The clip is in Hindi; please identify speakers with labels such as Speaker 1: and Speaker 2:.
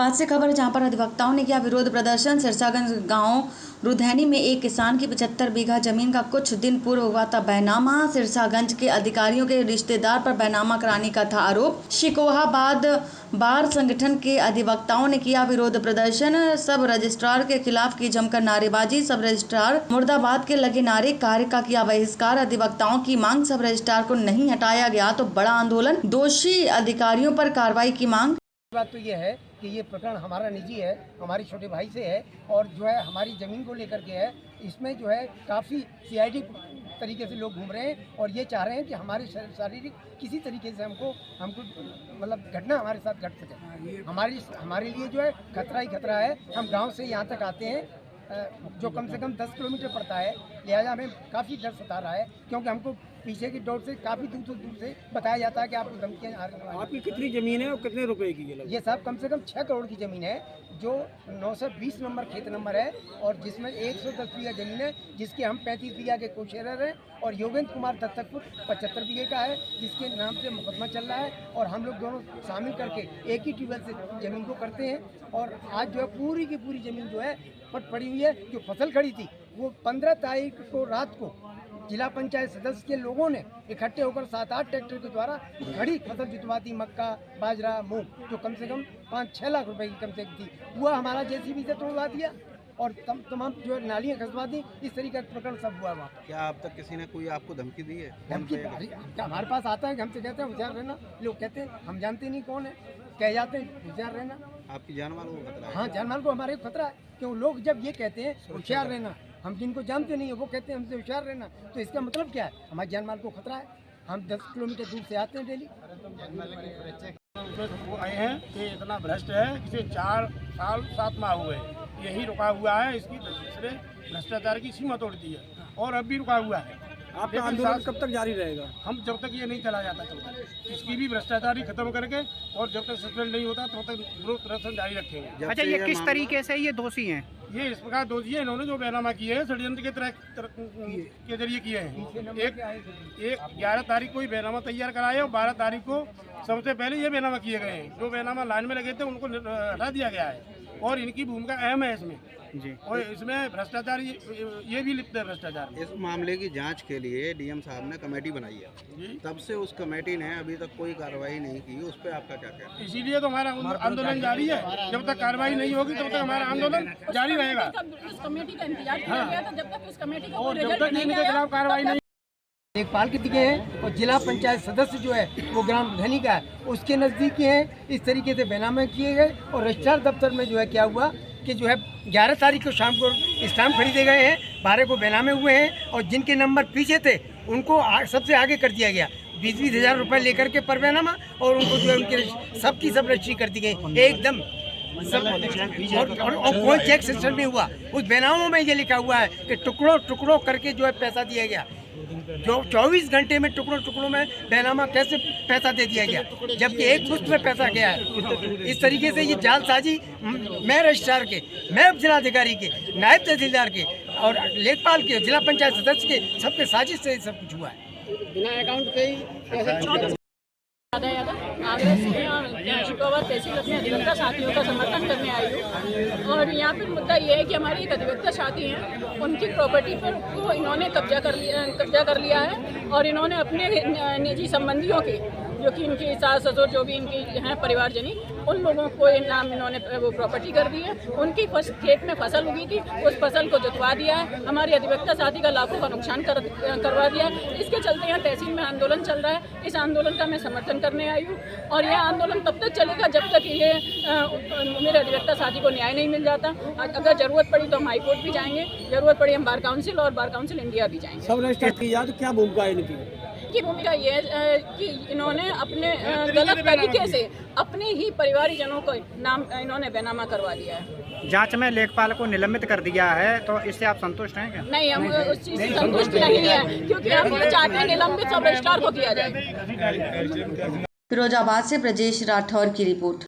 Speaker 1: फिरोजाबाद से खबर, जहां पर अधिवक्ताओं ने किया विरोध प्रदर्शन। सिरसागंज गांव रुधैनी में एक किसान की 75 बीघा जमीन का कुछ दिन पूर्व हुआ था बैनामा। सिरसागंज के अधिकारियों के रिश्तेदार पर बैनामा कराने का था आरोप। शिकोहाबाद बार संगठन के अधिवक्ताओं ने किया विरोध प्रदर्शन। सब रजिस्ट्रार के खिलाफ की जमकर नारेबाजी। सब रजिस्ट्रार मुर्दाबाद के लगे नारे। कार्य का किया बहिष्कार। अधिवक्ताओं की मांग, सब रजिस्ट्रार को नहीं हटाया गया तो बड़ा आंदोलन। दोषी अधिकारियों पर कार्रवाई की मांग।
Speaker 2: बात तो ये है कि ये प्रकरण हमारा निजी है, हमारे छोटे भाई से है और जो है हमारी ज़मीन को लेकर के है। इसमें जो है काफ़ी सीआईडी तरीके से लोग घूम रहे हैं और ये चाह रहे हैं कि हमारे शारीरिक किसी तरीके से हमको मतलब घटना हमारे साथ घट सके। हमारे लिए जो है खतरा ही खतरा है। हम गांव से यहाँ तक आते हैं जो कम से कम 10 किलोमीटर पड़ता है, लिहाजा हमें काफ़ी डर सता रहा है क्योंकि हमको पीछे की डोर से काफ़ी दूर से बताया जाता है कि आपको धमकियाँ आ रही हैं।
Speaker 3: आपकी कितनी ज़मीन है और कितने रुपए की है?
Speaker 2: ये साहब कम से कम 6 करोड़ की ज़मीन है जो 920 नंबर खेत नंबर है और जिसमें 110 बीघा ज़मीन है जिसके हम 35 बीघा के कोशेरर हैं और योगेंद्र कुमार दत्तकपुर 75 बीघे का है जिसके नाम से मुकदमा चल रहा है और हम लोग दोनों शामिल करके एक ही ट्यूबवेल से ज़मीन को करते हैं। और आज जो है पूरी की पूरी ज़मीन जो है पड़ी हुई है। जो फसल खड़ी थी वो 15 तारीख को रात को जिला पंचायत सदस्य के लोगों ने इकट्ठे होकर 7-8 ट्रैक्टर के द्वारा खड़ी फसल जुतवा दी, मक्का, बाजरा, मूंग, जो कम से कम 5-6 लाख रुपए की कम से कम थी, वह हमारा जेसीबी से तोड़वा दिया और तमाम जो नालियाँ खसवा दी। इस तरीके का प्रकरण सब हुआ वहाँ।
Speaker 3: क्या अब तक किसी ने कोई आपको धमकी दी है?
Speaker 2: धमकी हमारे पास आता है कि हमसे कहते हैं होशियार रहना। लोग कहते हैं हम जानते नहीं कौन है, कह जाते हैं होशियार रहना।
Speaker 3: आपकी जान माल को खतरा है?
Speaker 2: हाँ, जान माल को हमारे खतरा है क्यों लोग जब ये कहते हैं होशियार रहना, हम जिनको जानते नहीं है वो कहते हैं हमसे होशियार रहना, तो इसका मतलब क्या है? हमारी जान माल को खतरा है। हम 10 किलोमीटर दूर से आते हैं डेली।
Speaker 4: वो आए हैं कि इतना भ्रष्ट है, इसे 4 साल 7 माह हुए यही रुका हुआ है। इसकी दूसरे भ्रष्टाचार की सीमा तोड़ दी है और अब भी रुका हुआ है।
Speaker 3: आपका आंदोलन कब तक जारी रहेगा?
Speaker 4: हम जब तक ये नहीं चला जाता इसकी भी भ्रष्टाचारी खत्म करके और जब तक सस्पेंड नहीं होता तब तक विरोध प्रदर्शन जारी रखेंगे।
Speaker 5: अच्छा, ये किस तरीके से ये दोषी हैं?
Speaker 4: ये इस प्रकार दोषी है, इन्होंने जो बैनामा किए हैं षड्यंत्र के जरिए किए हैं। एक 11 तारीख को ही बैनामा तैयार कराया और 12 तारीख को सबसे पहले ये बैनामा किए गए हैं। जो बैनामा लाइन में लगे थे उनको हटा दिया गया है और इनकी भूमिका अहम है इसमें
Speaker 5: जी।
Speaker 4: और इसमें भ्रष्टाचार ये भी लिप्त है भ्रष्टाचार।
Speaker 3: इस मामले की जांच के लिए डीएम साहब ने कमेटी बनाई है, तब से उस कमेटी ने अभी तक कोई कार्रवाई नहीं की। उस पर आपका क्या कहना है?
Speaker 4: इसीलिए तो हमारा आंदोलन जारी है। जब तक कार्रवाई नहीं होगी तब तक हमारा आंदोलन जारी रहेगा।
Speaker 6: उस कमेटी का इंतजार किया गया था जब तक उस कमेटी का
Speaker 4: और जब तक इनके खिलाफ कार्रवाई नहीं।
Speaker 2: देखभाल के दिखे हैं और जिला पंचायत सदस्य जो है वो ग्राम रुधैनी का है, उसके नज़दीकी हैं। इस तरीके से बैनामे किए गए और रजिस्ट्रार दफ्तर में जो है क्या हुआ कि जो है 11 तारीख को शाम को स्टाम्प खरीदे गए हैं, 12 को बैनामे हुए हैं और जिनके नंबर पीछे थे उनको सबसे आगे कर दिया गया। 20-20 हज़ार रुपये लेकर के पर बैनामा और उनको जो है उनके सबकी सब रजिस्ट्री कर दी गई एकदम सब। और कोई चेक सिस्टम नहीं हुआ। उस बैनामों में ये लिखा हुआ है कि टुकड़ों टुकड़ों करके जो है पैसा दिया गया। जो 24 घंटे में टुकड़ों में बैनामा कैसे पैसा दे दिया गया जबकि एक मुश्त में पैसा गया है। इस तरीके से ये जालसाजी मैं रजिस्ट्रार के, मैं उप जिलाधिकारी के, नायब तहसीलदार के और लेखपाल के, जिला पंचायत सदस्य के, सबके साजिश से सब कुछ हुआ है।
Speaker 4: बिना अकाउंट के ही
Speaker 6: आगरा से शिकोहाबाद तहसील अपने अधिवक्ता साथियों का समर्थन करने आई हूँ और यहाँ पर मुद्दा ये है कि हमारी एक अधिवक्ता साथी हैं, उनकी प्रॉपर्टी पर को इन्होंने कब्जा कर लिया है और इन्होंने अपने निजी संबंधियों के, जो कि इनकी सास ससुर जो भी इनकी हैं परिवारजनी, उन लोगों को नाम इन्होंने वो प्रॉपर्टी कर दी है। उनकी खेत में फसल उगी थी, उस फसल को जुतवा दिया है। हमारी अधिवक्ता साथी का लाखों का नुकसान करवा दिया है। इसके चलते यहाँ तहसील में आंदोलन चल रहा है। इस आंदोलन का मैं समर्थन करने आई हूँ और यह आंदोलन तब तक चलेगा जब तक ये मेरे अधिवक्ता साथी को न्याय नहीं मिल जाता। अगर जरूरत पड़ी तो हम हाईकोर्ट भी जाएंगे, जरूरत पड़ी हम बार काउंसिल और बार काउंसिल इंडिया भी जाएंगे।
Speaker 3: सब रजिस्ट्रार की याद क्या भूमिका है इनकी?
Speaker 6: की भूमिका ये है कि इन्होंने अपने गलत तरीके से अपने ही परिवारजनों को नाम इन्होंने बैनामा करवा दिया है।
Speaker 5: जांच में लेखपाल को निलंबित कर दिया है, तो इससे आप संतुष्ट हैं क्या?
Speaker 6: नहीं, हम उस चीज से संतुष्ट नहीं है क्योंकि हम ये चाहते हैं निलंबित सब रजिस्ट्रार को किया जाए।
Speaker 1: फिरोजाबाद से ब्रजेश राठौर की रिपोर्ट।